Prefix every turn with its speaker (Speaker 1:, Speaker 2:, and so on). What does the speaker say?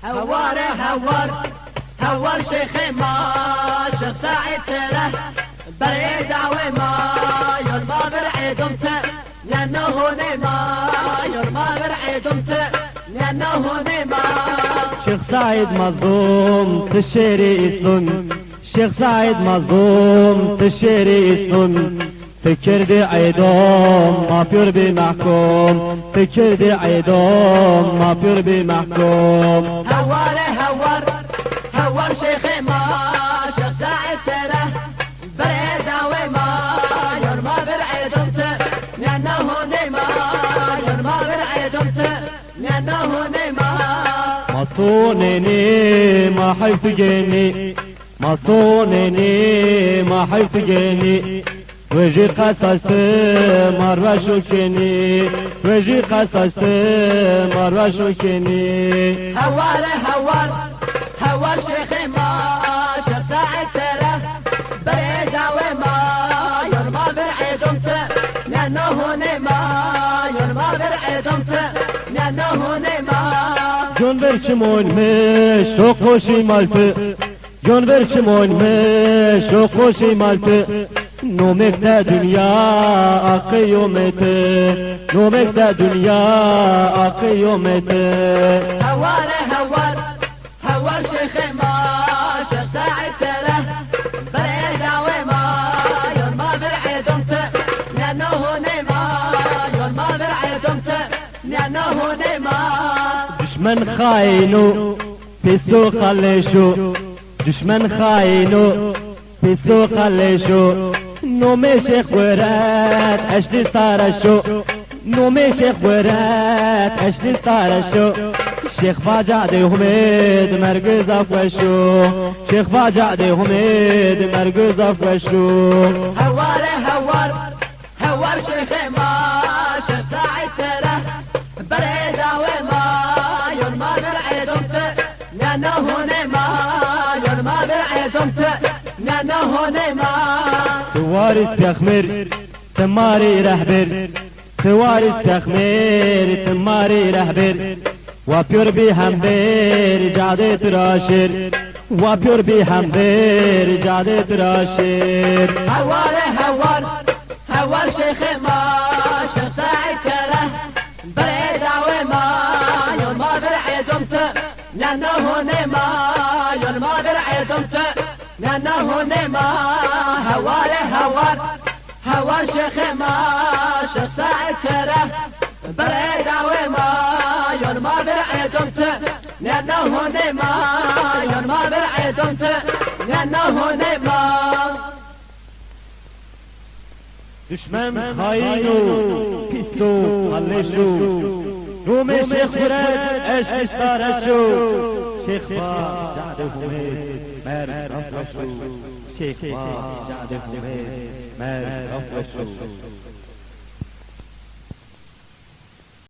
Speaker 1: هوار هوار هوار شيخي ما شيخ سعيد تره بري دعوي ما يرمى برعيدمته لأنه نما يرمى برعيدمته لأنه نما.
Speaker 2: شيخ سعيد مظلوم تشيري اسلم، شيخ سعيد مظلوم تشيري اسلم، تكردي عيدوم ما بير بمحكوم، تكردي عيدوم ما بير بمحكوم.
Speaker 1: هوار هوار هوار شيخي ما شيخ سعيد تره بريد وما يرمى برعيدمته لأنه نما يرمى برعيدمته لأنه نما.
Speaker 2: مصونني ما حيفجني، مصونني ما حيفجني، وجي قصصت مرة شوكني، وجي قصصت مرة شوكني.
Speaker 1: هوار هوار هوار شيخي ما شيخ سعيد تره بريد وما يرمى برعيدمته لأنه نما يرمى برعيدمته لأنه نما.
Speaker 2: جون برچمون مش و خوشی مالت، جون برچمون مش و خوشی مالت، نومك دا دنيا قيومت، نومك دا دنيا قيومت.
Speaker 1: هوار هوار هوار شيخي ما شيخ سعيد تره بريد وما يرمى برعيدمته لأنه نما يرمى برعيدمته لأنه نما.
Speaker 2: دشمن خاينو بيسو خليشو، دشمن خاينو بيسو خليشو، نومي شيخ ورات اشلي ستارشو، نومي شيخ ورات اشلي ستارشو. شيخ فاجع دي هميد مرقز افوشو، شيخ فاجع دي هميد مرقز افوشو.
Speaker 1: هوار هوار هوار شيخي ما شيخ سعيد تره بريد وما يرمى برعيدمته لأنه نما يرمى برعيدمته لأنه نما.
Speaker 2: توارث تخمر تماري رهبر، توارث تخمر تماري رهبر، وبيور بي همبر جاده تراشر، وبيور بي همبر جاده تراشر.
Speaker 1: هوار هوار هوار شيخي ما شيخ سعيد تره بريد وما يرمى برعيدمته لأنه نما يرمى برعيدمته لأنه نما. هوار هوار هوار شيخي ما شيخ سعيد تره بريد وما يرمى برعيدمته لأنه نما يرمى برعيدمته لأنه نما.
Speaker 2: دشمن خاينو بيسو خليشو، رومي شيخ ورد اش اشتارشو، شيخ فاجع دي هميد مرد افوشو، شيخ فاجع دي هميد مرد افوشو.